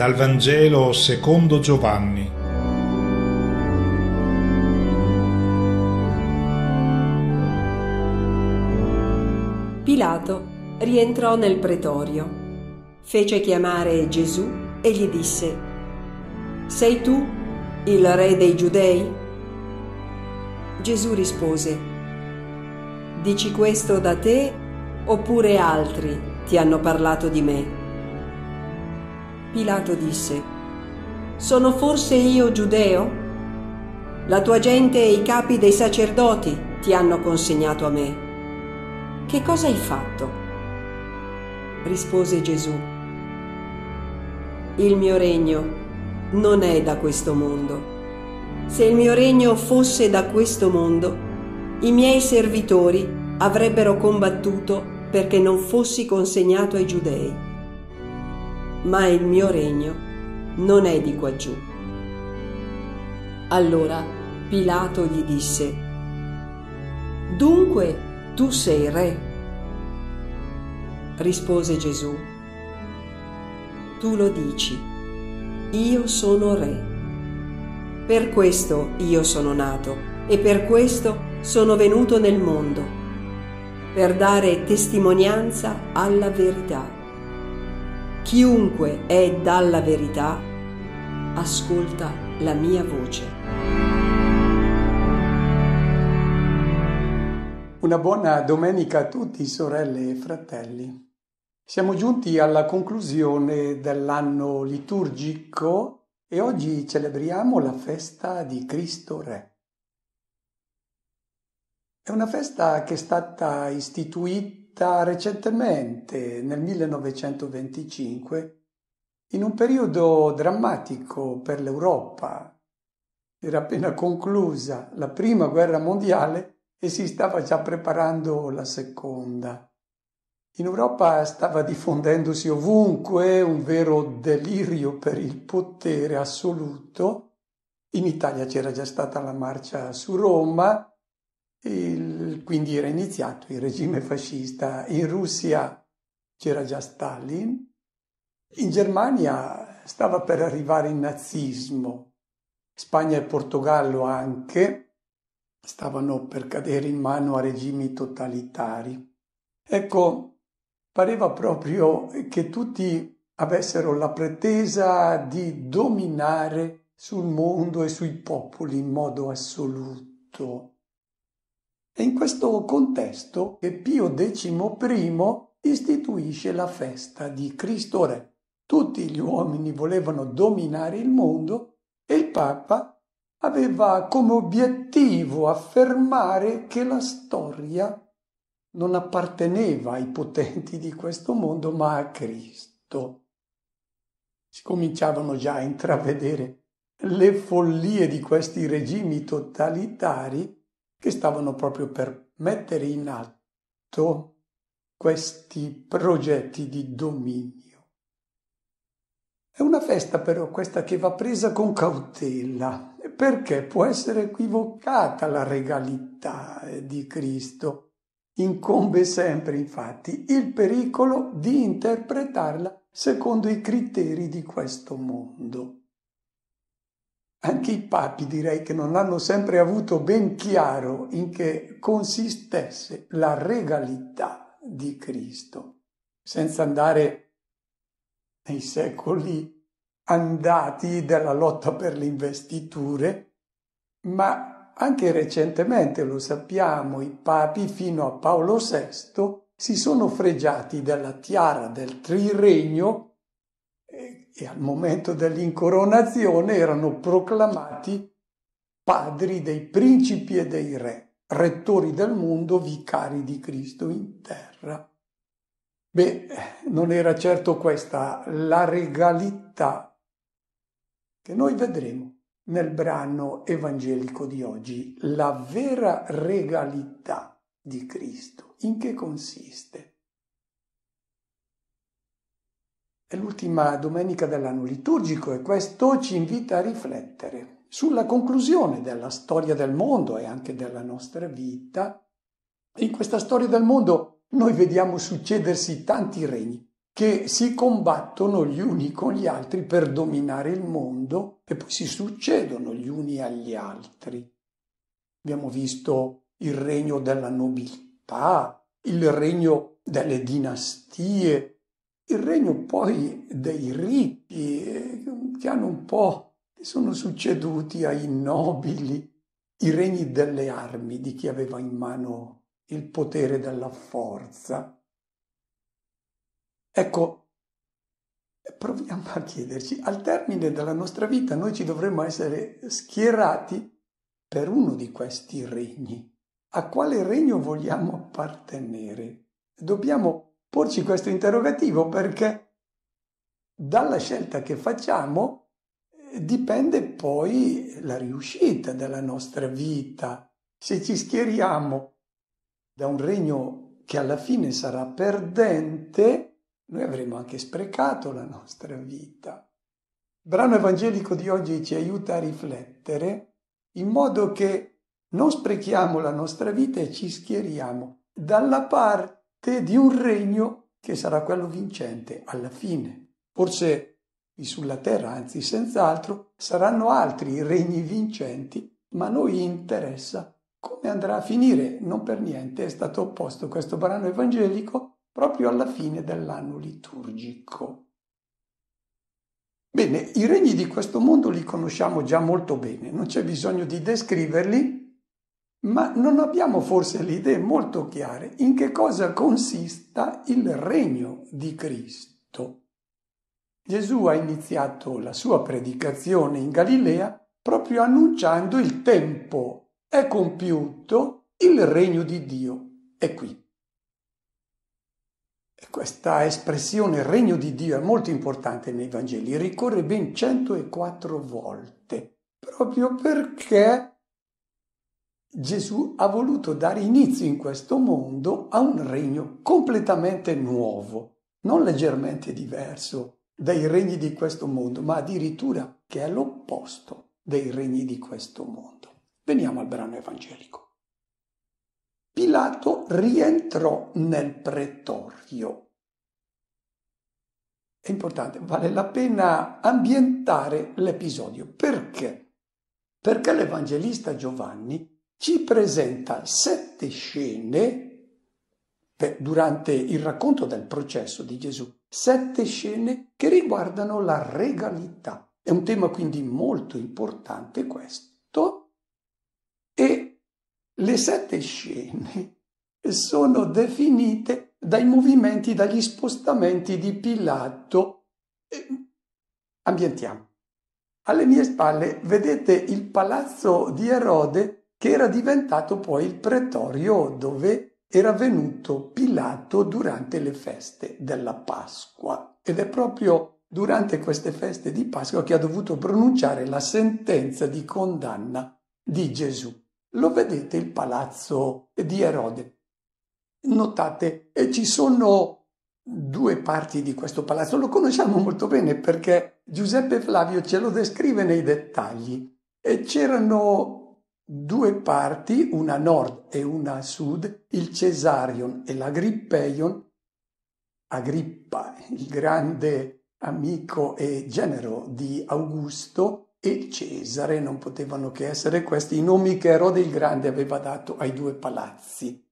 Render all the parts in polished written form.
Dal Vangelo secondo Giovanni. Pilato rientrò nel pretorio, fece chiamare Gesù e gli disse: «Sei tu il re dei Giudei?» Gesù rispose: «Dici questo da te oppure altri ti hanno parlato di me?» Pilato disse: «Sono forse io giudeo? La tua gente e i capi dei sacerdoti ti hanno consegnato a me. Che cosa hai fatto?» Rispose Gesù: «Il mio regno non è da questo mondo. Se il mio regno fosse da questo mondo, i miei servitori avrebbero combattuto perché non fossi consegnato ai giudei. Ma il mio regno non è di quaggiù». Allora Pilato gli disse: «Dunque tu sei re?» Rispose Gesù: «Tu lo dici, io sono re. Per questo io sono nato e per questo sono venuto nel mondo, per dare testimonianza alla verità. Chiunque è dalla verità ascolta la mia voce». Una buona domenica a tutti, sorelle e fratelli. Siamo giunti alla conclusione dell'anno liturgico e oggi celebriamo la festa di Cristo Re. È una festa che è stata istituita recentemente, nel 1925, in un periodo drammatico per l'Europa. Era appena conclusa la Prima Guerra Mondiale e si stava già preparando la Seconda. In Europa stava diffondendosi ovunque un vero delirio per il potere assoluto. In Italia c'era già stata la marcia su Roma, quindi era iniziato il regime fascista. In Russia c'era già Stalin. In Germania stava per arrivare il nazismo. Spagna e Portogallo anche stavano per cadere in mano a regimi totalitari. Ecco, pareva proprio che tutti avessero la pretesa di dominare sul mondo e sui popoli in modo assoluto. È in questo contesto che Pio XI istituisce la festa di Cristo Re. Tutti gli uomini volevano dominare il mondo e il Papa aveva come obiettivo affermare che la storia non apparteneva ai potenti di questo mondo, ma a Cristo. Si cominciavano già a intravedere le follie di questi regimi totalitari che stavano proprio per mettere in atto questi progetti di dominio. È una festa però questa che va presa con cautela, perché può essere equivocata la regalità di Cristo. Incombe sempre, infatti, il pericolo di interpretarla secondo i criteri di questo mondo. Anche i papi direi che non hanno sempre avuto ben chiaro in che consistesse la regalità di Cristo, senza andare nei secoli andati della lotta per le investiture, ma anche recentemente, lo sappiamo, i papi fino a Paolo VI si sono fregiati della tiara del triregno e al momento dell'incoronazione erano proclamati padri dei principi e dei re, rettori del mondo, vicari di Cristo in terra. Non era certo questa la regalità che noi vedremo nel brano evangelico di oggi. La vera regalità di Cristo, in che consiste? È l'ultima domenica dell'anno liturgico e questo ci invita a riflettere sulla conclusione della storia del mondo e anche della nostra vita. In questa storia del mondo noi vediamo succedersi tanti regni, che si combattono gli uni con gli altri per dominare il mondo e poi si succedono gli uni agli altri. Abbiamo visto il regno della nobiltà, il regno delle dinastie, il regno poi dei ricchi che hanno un po', che sono succeduti ai nobili, i regni delle armi di chi aveva in mano il potere della forza. Ecco, proviamo a chiederci, al termine della nostra vita noi ci dovremmo essere schierati per uno di questi regni. A quale regno vogliamo appartenere? Dobbiamo porci questo interrogativo perché dalla scelta che facciamo dipende poi la riuscita della nostra vita. Se ci schieriamo da un regno che alla fine sarà perdente, noi avremo anche sprecato la nostra vita. Il brano evangelico di oggi ci aiuta a riflettere in modo che non sprechiamo la nostra vita e ci schieriamo dalla parte di un regno che sarà quello vincente alla fine. Forse qui sulla terra, anzi senz'altro, saranno altri i regni vincenti, ma a noi interessa come andrà a finire. Non per niente è stato posto questo brano evangelico proprio alla fine dell'anno liturgico. Bene, i regni di questo mondo li conosciamo già molto bene, non c'è bisogno di descriverli, ma non abbiamo forse le idee molto chiare in che cosa consista il regno di Cristo. Gesù ha iniziato la sua predicazione in Galilea proprio annunciando il tempo è compiuto, il regno di Dio è qui. Questa espressione regno di Dio è molto importante nei Vangeli, ricorre ben 104 volte, proprio perché Gesù ha voluto dare inizio in questo mondo a un regno completamente nuovo, non leggermente diverso dai regni di questo mondo, ma addirittura che è l'opposto dei regni di questo mondo. Veniamo al brano evangelico. Pilato rientrò nel pretorio. È importante, vale la pena ambientare l'episodio. Perché? Perché l'Evangelista Giovanni ci presenta 7 scene durante il racconto del processo di Gesù, 7 scene che riguardano la regalità. È un tema quindi molto importante questo, e le 7 scene sono definite dai movimenti, dagli spostamenti di Pilato. Ambientiamo. Alle mie spalle vedete il palazzo di Erode che era diventato poi il pretorio dove era venuto Pilato durante le feste della Pasqua. Ed è proprio durante queste feste di Pasqua che ha dovuto pronunciare la sentenza di condanna di Gesù. Lo vedete il palazzo di Erode. Notate, ci sono 2 parti di questo palazzo. Lo conosciamo molto bene perché Giuseppe Flavio ce lo descrive nei dettagli. E c'erano 2 parti, una a nord e una a sud, il Cesarion e l'Agrippeion. Agrippa, il grande amico e genero di Augusto, e Cesare, non potevano che essere questi i nomi che Erode il Grande aveva dato ai 2 palazzi.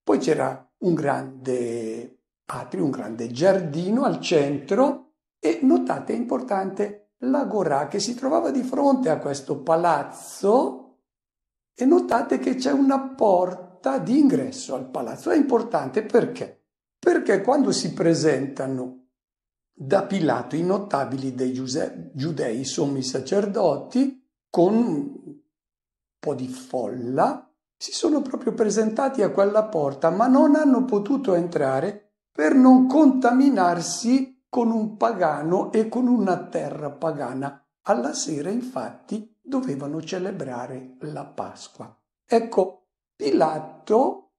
Poi c'era un grande atrio, un grande giardino al centro e notate, è importante, l'agorà che si trovava di fronte a questo palazzo, e notate che c'è una porta di ingresso al palazzo. È importante perché? Perché quando si presentano da Pilato i notabili dei giudei, sommi sacerdoti, con un po' di folla, si sono proprio presentati a quella porta, ma non hanno potuto entrare per non contaminarsi con un pagano e con una terra pagana. Alla sera, infatti, dovevano celebrare la Pasqua. Ecco, Pilato,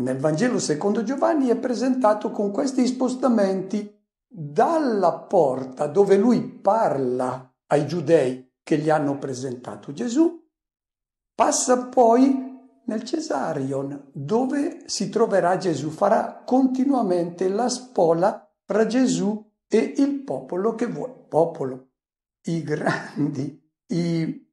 nel Vangelo secondo Giovanni, è presentato con questi spostamenti dalla porta dove lui parla ai giudei che gli hanno presentato Gesù, passa poi nel Cesarion dove si troverà Gesù, farà continuamente la spola fra Gesù e il popolo che vuole, i grandi, il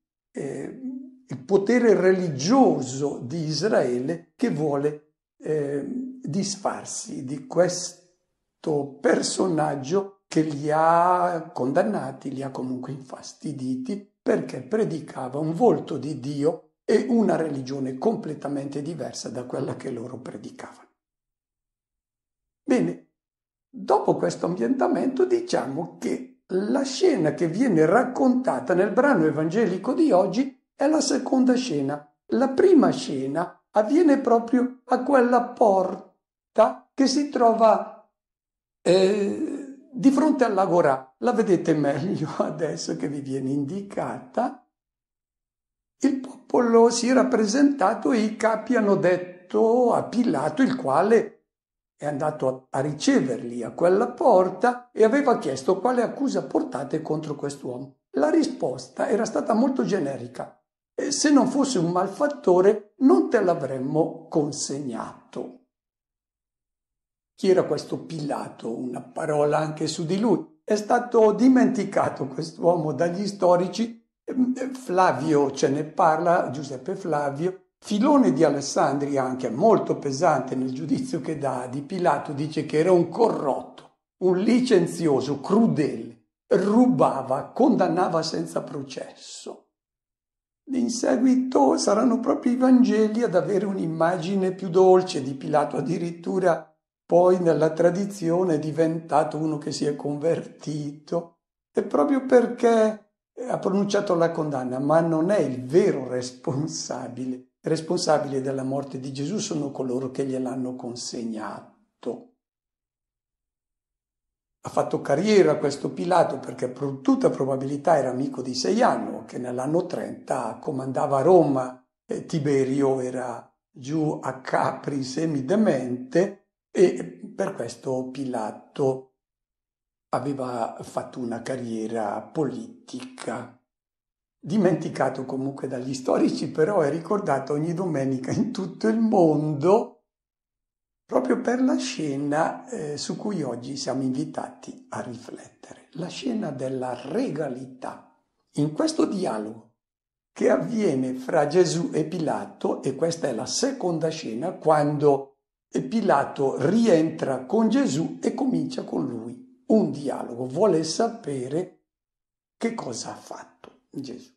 potere religioso di Israele che vuole disfarsi di questo personaggio che li ha condannati, li ha comunque infastiditi, perché predicava un volto di Dio e una religione completamente diversa da quella che loro predicavano. Bene, dopo questo ambientamento diciamo che la scena che viene raccontata nel brano evangelico di oggi è la seconda scena. La prima scena avviene proprio a quella porta che si trova di fronte all'Agorà. La vedete meglio adesso che vi viene indicata. Il popolo si era presentato e i capi hanno detto a Pilato, il quale è andato a riceverli a quella porta e aveva chiesto quale accusa portate contro quest'uomo. La risposta era stata molto generica. Se non fosse un malfattore non te l'avremmo consegnato. Chi era questo Pilato? Una parola anche su di lui. È stato dimenticato quest'uomo dagli storici. Flavio ce ne parla, Giuseppe Flavio. Filone di Alessandria, anche molto pesante nel giudizio che dà di Pilato, dice che era un corrotto, un licenzioso, crudele, rubava, condannava senza processo. In seguito saranno proprio i Vangeli ad avere un'immagine più dolce di Pilato, addirittura poi nella tradizione è diventato uno che si è convertito, e proprio perché ha pronunciato la condanna, ma non è il vero responsabile. Responsabili della morte di Gesù sono coloro che gliel'hanno consegnato. Ha fatto carriera questo Pilato perché per tutta probabilità era amico di Seiano, che nell'anno 30 comandava a Roma, e Tiberio era giù a Capri semidemente, e per questo Pilato aveva fatto una carriera politica. Dimenticato comunque dagli storici, però è ricordato ogni domenica in tutto il mondo proprio per la scena su cui oggi siamo invitati a riflettere, la scena della regalità. In questo dialogo che avviene fra Gesù e Pilato, e questa è la seconda scena, quando Pilato rientra con Gesù e comincia con lui un dialogo, vuole sapere che cosa ha fatto Gesù.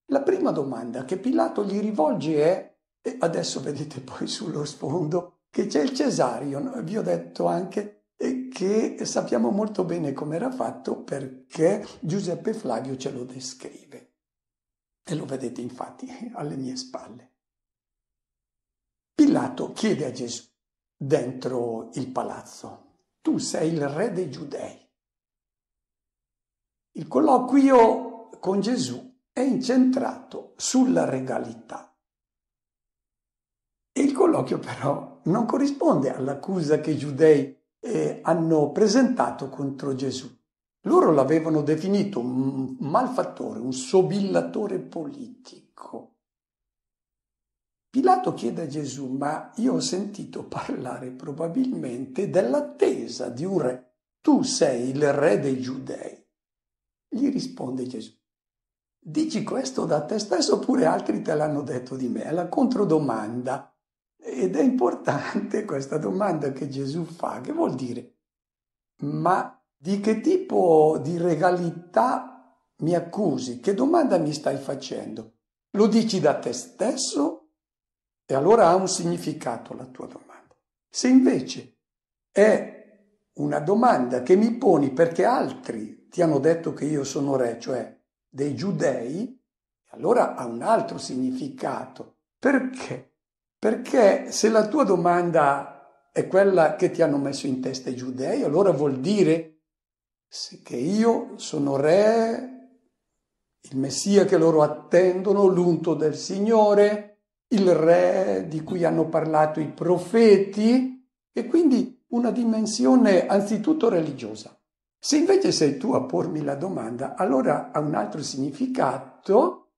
La prima domanda che Pilato gli rivolge è, e adesso vedete poi sullo sfondo che c'è il Cesario, no? Vi ho detto anche che sappiamo molto bene come era fatto perché Giuseppe Flavio ce lo descrive. E lo vedete infatti alle mie spalle. Pilato chiede a Gesù dentro il palazzo: tu sei il re dei Giudei. Il colloquio con Gesù è incentrato sulla regalità. E il colloquio però non corrisponde all'accusa che i giudei hanno presentato contro Gesù. Loro l'avevano definito un malfattore, un sobillatore politico. Pilato chiede a Gesù: ma io ho sentito parlare probabilmente dell'attesa di un re. Tu sei il re dei Giudei. Gli risponde Gesù: dici questo da te stesso oppure altri te l'hanno detto di me? È la controdomanda. Ed è importante questa domanda che Gesù fa. Che vuol dire? Ma di che tipo di regalità mi accusi? Che domanda mi stai facendo? Lo dici da te stesso? E allora ha un significato la tua domanda. Se invece è una domanda che mi poni perché altri ti hanno detto che io sono re, cioè dei giudei, allora ha un altro significato. Perché? Perché se la tua domanda è quella che ti hanno messo in testa i giudei, allora vuol dire che io sono re, il Messia che loro attendono, l'unto del Signore, il re di cui hanno parlato i profeti, e quindi una dimensione anzitutto religiosa. Se invece sei tu a pormi la domanda, allora ha un altro significato,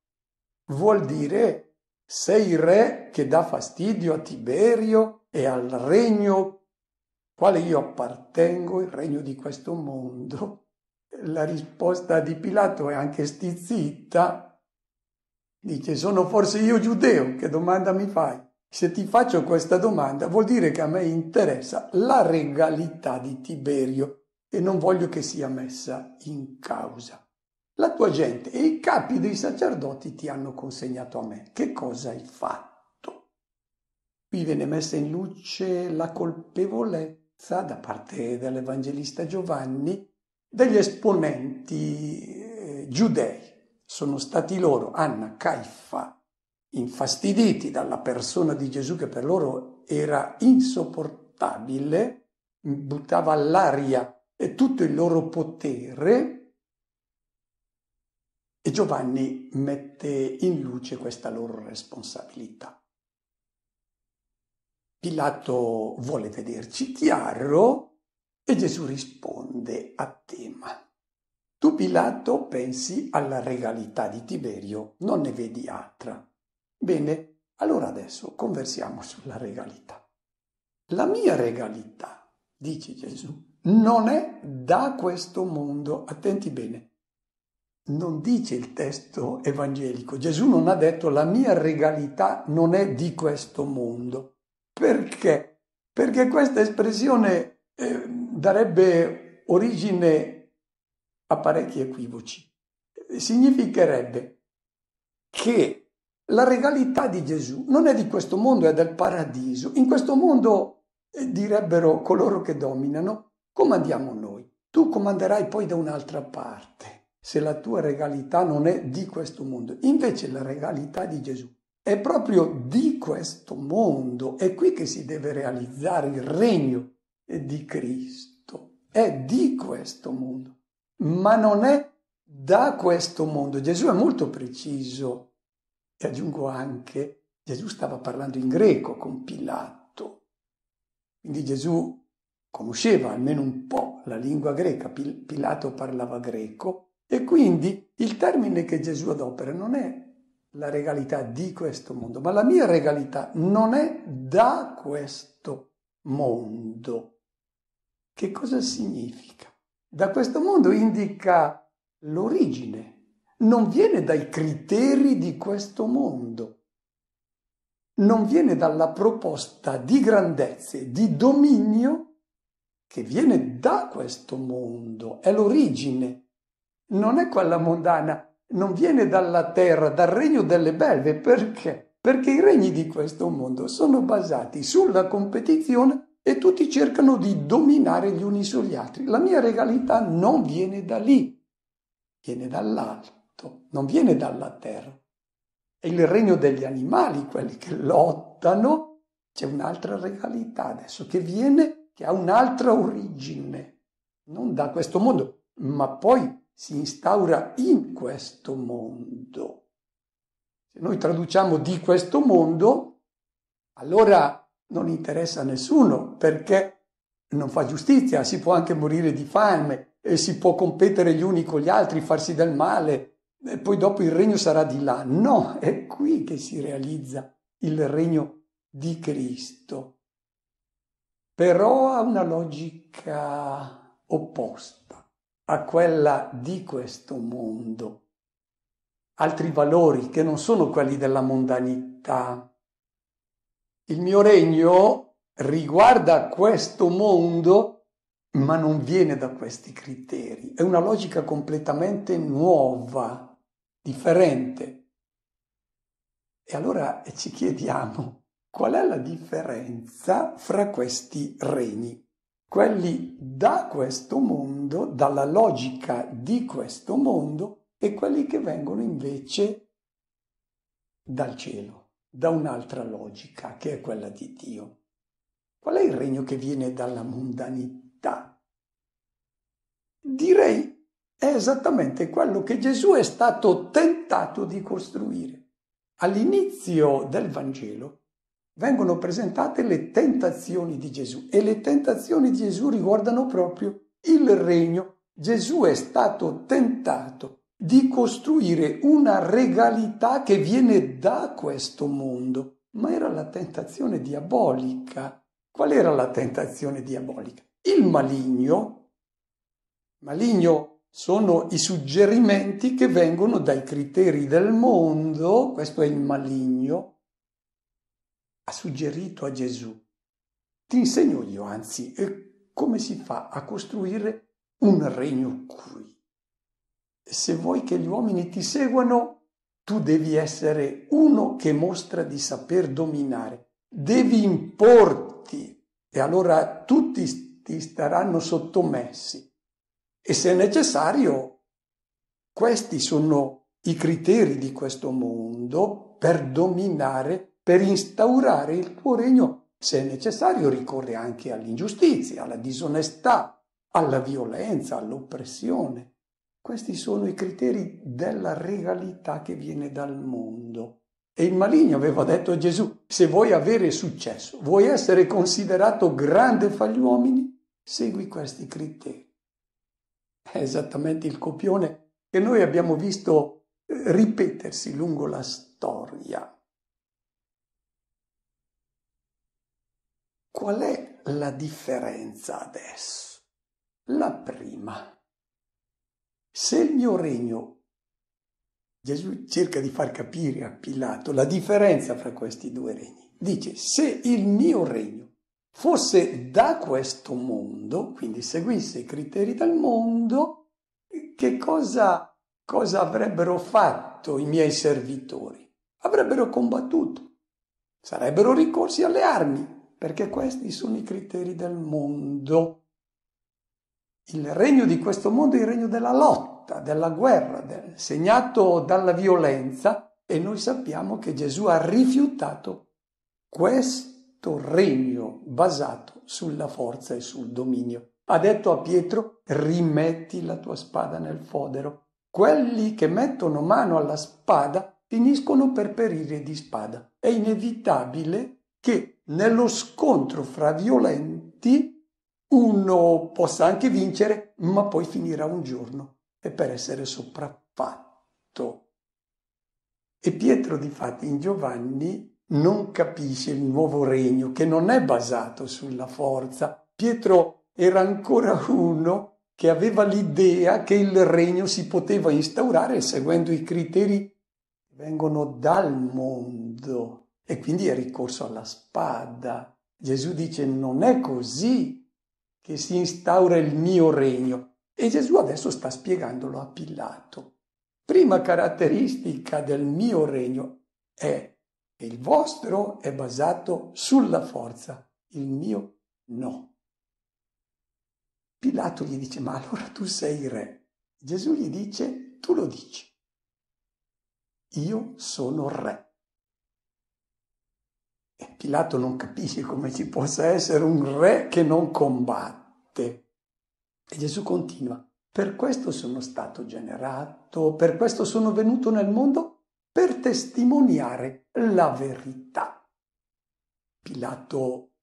vuol dire sei il re che dà fastidio a Tiberio e al regno quale io appartengo, il regno di questo mondo. La risposta di Pilato è anche stizzita. Dice: sono forse io giudeo? Che domanda mi fai? Se ti faccio questa domanda vuol dire che a me interessa la regalità di Tiberio e non voglio che sia messa in causa. La tua gente e i capi dei sacerdoti ti hanno consegnato a me. Che cosa hai fatto? Qui viene messa in luce la colpevolezza da parte dell'Evangelista Giovanni degli esponenti giudei. Sono stati loro, Anna, Caifa, infastiditi dalla persona di Gesù che per loro era insopportabile, buttava all'aria tutto il loro potere. E Giovanni mette in luce questa loro responsabilità. Pilato vuole vederci chiaro e Gesù risponde a tema. Tu, Pilato, pensi alla regalità di Tiberio, non ne vedi altra. Bene, allora adesso conversiamo sulla regalità. La mia regalità, dice Gesù, non è da questo mondo. Attenti bene. Non dice il testo evangelico. Gesù non ha detto la mia regalità non è di questo mondo. Perché? Perché questa espressione darebbe origine a parecchi equivoci. Significherebbe che la regalità di Gesù non è di questo mondo, è del paradiso. In questo mondo, direbbero coloro che dominano, comandiamo noi. Tu comanderai poi da un'altra parte. Se la tua regalità non è di questo mondo. Invece la regalità di Gesù è proprio di questo mondo. È qui che si deve realizzare il regno di Cristo. È di questo mondo, ma non è da questo mondo. Gesù è molto preciso. E aggiungo anche, Gesù stava parlando in greco con Pilato. Quindi Gesù conosceva almeno un po' la lingua greca. Pilato parlava greco. E quindi il termine che Gesù adopera non è la regalità di questo mondo, ma la mia regalità non è da questo mondo. Che cosa significa? Da questo mondo indica l'origine, non viene dai criteri di questo mondo, non viene dalla proposta di grandezza e di dominio che viene da questo mondo, è l'origine. Non è quella mondana, non viene dalla terra, dal regno delle belve. Perché? Perché i regni di questo mondo sono basati sulla competizione e tutti cercano di dominare gli uni sugli altri. La mia regalità non viene da lì, viene dall'alto, non viene dalla terra. È il regno degli animali, quelli che lottano. C'è un'altra regalità adesso che ha un'altra origine, non da questo mondo, ma poi si instaura in questo mondo. Se noi traduciamo di questo mondo, allora non interessa a nessuno, perché non fa giustizia, si può anche morire di fame, e si può competere gli uni con gli altri, farsi del male, e poi dopo il regno sarà di là. No, è qui che si realizza il regno di Cristo. Però ha una logica opposta a quella di questo mondo. Altri valori che non sono quelli della mondanità. Il mio regno riguarda questo mondo, ma non viene da questi criteri. È una logica completamente nuova, differente. E allora ci chiediamo, qual è la differenza fra questi regni? Quelli da questo mondo, dalla logica di questo mondo, e quelli che vengono invece dal cielo, da un'altra logica, che è quella di Dio. Qual è il regno che viene dalla mondanità? Direi è esattamente quello che Gesù è stato tentato di costruire. All'inizio del Vangelo vengono presentate le tentazioni di Gesù, e le tentazioni di Gesù riguardano proprio il regno. Gesù è stato tentato di costruire una regalità che viene da questo mondo, ma era la tentazione diabolica, Qual era la tentazione diabolica? Il maligno sono i suggerimenti che vengono dai criteri del mondo, questo è il maligno, ha suggerito a Gesù. Ti insegno io, anzi, come si fa a costruire un regno qui. Se vuoi che gli uomini ti seguano, tu devi essere uno che mostra di saper dominare. Devi importi e allora tutti ti staranno sottomessi. E se è necessario, questi sono i criteri di questo mondo per dominare, per instaurare il tuo regno. Se è necessario, ricorre anche all'ingiustizia, alla disonestà, alla violenza, all'oppressione. Questi sono i criteri della regalità che viene dal mondo. E il maligno aveva detto a Gesù: se vuoi avere successo, vuoi essere considerato grande fra gli uomini, segui questi criteri. È esattamente il copione che noi abbiamo visto ripetersi lungo la storia. Qual è la differenza adesso? La prima. Se il mio regno, Gesù cerca di far capire a Pilato la differenza fra questi due regni. Dice: se il mio regno fosse da questo mondo, quindi seguisse i criteri del mondo, che cosa avrebbero fatto i miei servitori? Avrebbero combattuto, sarebbero ricorsi alle armi, perché questi sono i criteri del mondo. Il regno di questo mondo è il regno della lotta, della guerra, segnato dalla violenza, e noi sappiamo che Gesù ha rifiutato questo regno basato sulla forza e sul dominio. Ha detto a Pietro: rimetti la tua spada nel fodero. Quelli che mettono mano alla spada finiscono per perire di spada. È inevitabile che nello scontro fra violenti uno possa anche vincere, ma poi finirà un giorno e per essere sopraffatto. E Pietro, difatti, in Giovanni non capisce il nuovo regno, che non è basato sulla forza. Pietro era ancora uno che aveva l'idea che il regno si poteva instaurare seguendo i criteri che vengono dal mondo, e quindi è ricorso alla spada. Gesù dice: non è così che si instaura il mio regno. E Gesù adesso sta spiegandolo a Pilato. Prima caratteristica del mio regno è che il vostro è basato sulla forza, il mio no. Pilato gli dice: ma allora tu sei re. Gesù gli dice: tu lo dici. Io sono re. E Pilato non capisce come ci possa essere un re che non combatte. E Gesù continua: per questo sono stato generato, per questo sono venuto nel mondo, per testimoniare la verità. Pilato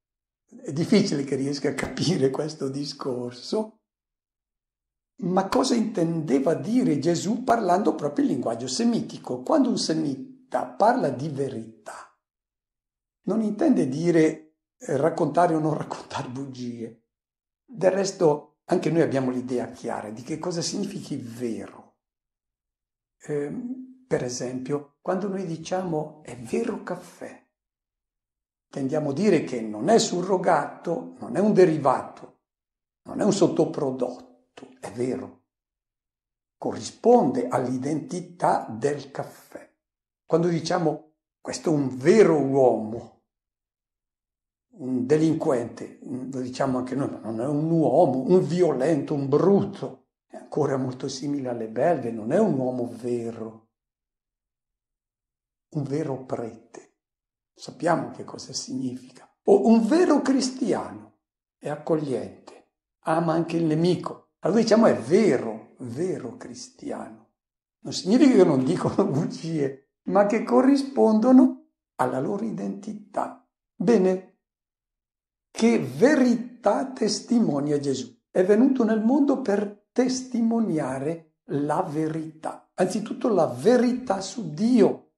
è difficile che riesca a capire questo discorso, ma cosa intendeva dire Gesù parlando proprio il linguaggio semitico? Quando un semita parla di verità, non intende dire raccontare o non raccontare bugie. Del resto anche noi abbiamo l'idea chiara di che cosa significhi vero. Per esempio, quando noi diciamo è vero caffè, tendiamo a dire che non è surrogato, non è un derivato, non è un sottoprodotto, è vero. Corrisponde all'identità del caffè. Quando diciamo questo è un vero uomo, un delinquente, lo diciamo anche noi, ma non è un uomo, un violento, un brutto, è ancora molto simile alle belve, non è un uomo vero, un vero prete, sappiamo che cosa significa, o un vero cristiano, è accogliente, ama anche il nemico, allora diciamo è vero cristiano, non significa che non dicono bugie, ma che corrispondono alla loro identità. Bene, che verità testimonia Gesù? È venuto nel mondo per testimoniare la verità. Anzitutto la verità su Dio.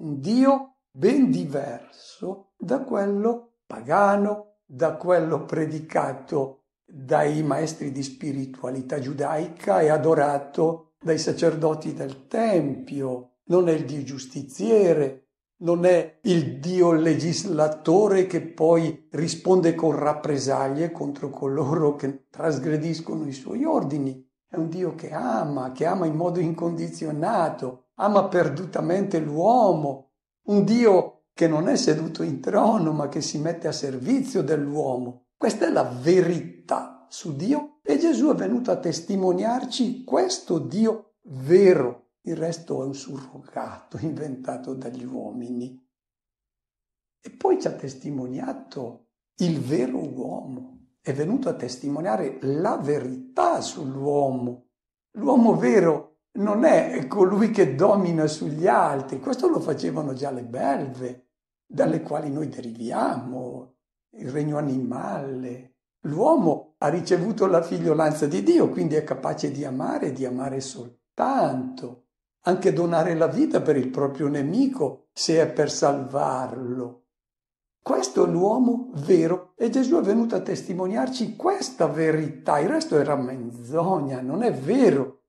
Un Dio ben diverso da quello pagano, da quello predicato dai maestri di spiritualità giudaica e adorato dai sacerdoti del Tempio. Non è il Dio giustiziere, non è il Dio legislatore che poi risponde con rappresaglie contro coloro che trasgrediscono i suoi ordini. È un Dio che ama in modo incondizionato, ama perdutamente l'uomo, un Dio che non è seduto in trono ma che si mette a servizio dell'uomo. Questa è la verità su Dio e Gesù è venuto a testimoniarci questo Dio vero. Il resto è un surrogato inventato dagli uomini. E poi ci ha testimoniato il vero uomo, è venuto a testimoniare la verità sull'uomo. L'uomo vero non è colui che domina sugli altri, questo lo facevano già le belve, dalle quali noi deriviamo, il regno animale. L'uomo ha ricevuto la figliolanza di Dio, quindi è capace di amare soltanto. Anche donare la vita per il proprio nemico, se è per salvarlo. Questo è l'uomo vero e Gesù è venuto a testimoniarci questa verità. Il resto era menzogna, non è vero.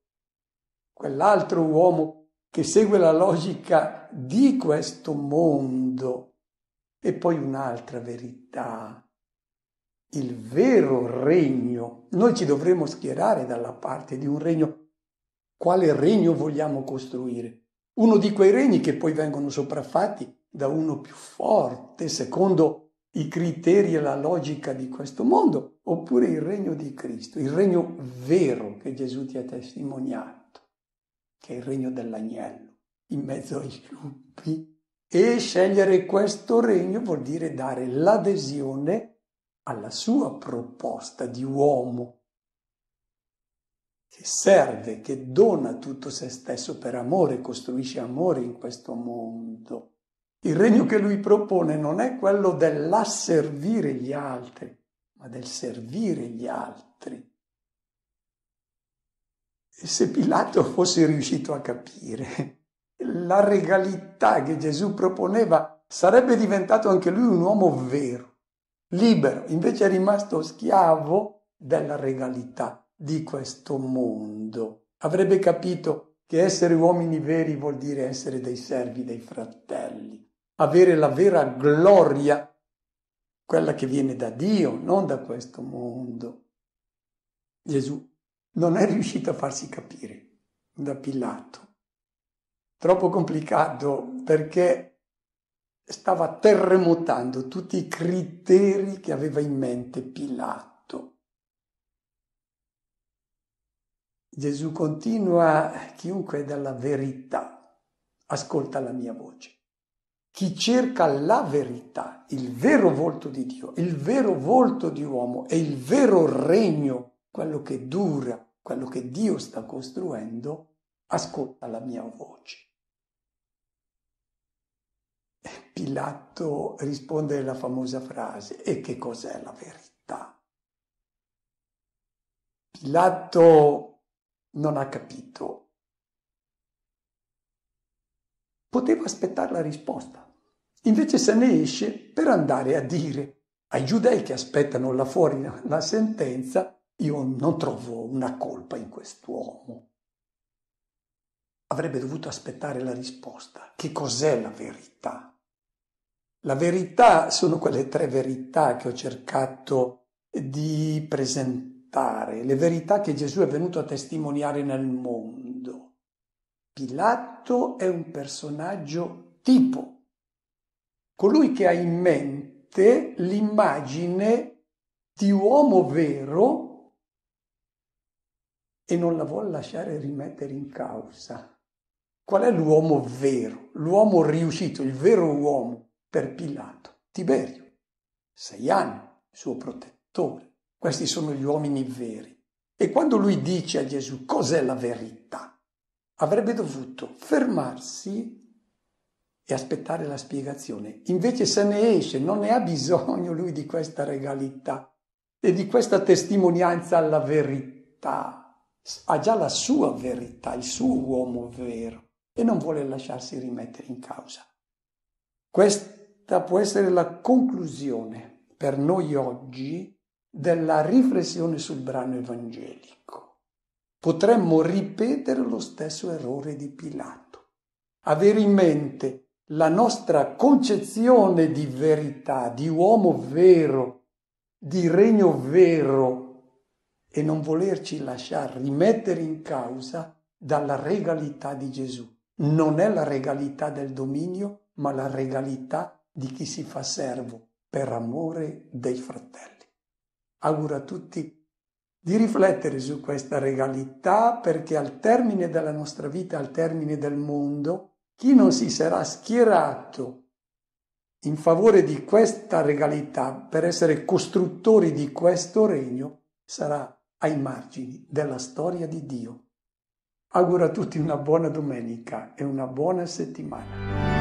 Quell'altro uomo che segue la logica di questo mondo. E poi un'altra verità, il vero regno. Noi ci dovremmo schierare dalla parte di un regno. Quale regno vogliamo costruire? Uno di quei regni che poi vengono sopraffatti da uno più forte, secondo i criteri e la logica di questo mondo, oppure il regno di Cristo, il regno vero che Gesù ti ha testimoniato, che è il regno dell'agnello, in mezzo ai lupi. E scegliere questo regno vuol dire dare l'adesione alla sua proposta di uomo, che serve, che dona tutto se stesso per amore, costruisce amore in questo mondo. Il regno che lui propone non è quello dell'asservire gli altri, ma del servire gli altri. E se Pilato fosse riuscito a capire la regalità che Gesù proponeva, sarebbe diventato anche lui un uomo vero, libero, invece è rimasto schiavo della regalità di questo mondo. Avrebbe capito che essere uomini veri vuol dire essere dei servi dei fratelli, avere la vera gloria, quella che viene da Dio, non da questo mondo. Gesù non è riuscito a farsi capire da Pilato. Troppo complicato, perché stava terremotando tutti i criteri che aveva in mente Pilato. Gesù continua: chiunque è dalla verità ascolta la mia voce. Chi cerca la verità, il vero volto di Dio, il vero volto di uomo e il vero regno, quello che dura, quello che Dio sta costruendo, ascolta la mia voce. Pilato risponde la famosa frase: e che cos'è la verità? Pilato non ha capito. Poteva aspettare la risposta. Invece se ne esce per andare a dire ai giudei che aspettano là fuori la sentenza: io non trovo una colpa in quest'uomo. Avrebbe dovuto aspettare la risposta. Che cos'è la verità? La verità sono quelle tre verità che ho cercato di presentare, le verità che Gesù è venuto a testimoniare nel mondo. Pilato è un personaggio tipo, colui che ha in mente l'immagine di uomo vero e non la vuole lasciare rimettere in causa. Qual è l'uomo vero, l'uomo riuscito, il vero uomo per Pilato? Tiberio, 6 anni, suo protettore. Questi sono gli uomini veri. E quando lui dice a Gesù cos'è la verità, avrebbe dovuto fermarsi e aspettare la spiegazione. Invece se ne esce, non ne ha bisogno lui di questa regalità e di questa testimonianza alla verità. Ha già la sua verità, il suo uomo vero, e non vuole lasciarsi rimettere in causa. Questa Questa può essere la conclusione per noi oggi della riflessione sul brano evangelico. Potremmo ripetere lo stesso errore di Pilato, avere in mente la nostra concezione di verità, di uomo vero, di regno vero, e non volerci lasciare rimettere in causa dalla regalità di Gesù. Non è la regalità del dominio, ma la regalità di chi si fa servo per amore dei fratelli. Auguro a tutti di riflettere su questa regalità, perché al termine della nostra vita, al termine del mondo, chi non si sarà schierato in favore di questa regalità per essere costruttori di questo regno sarà ai margini della storia di Dio. Auguro a tutti una buona domenica e una buona settimana.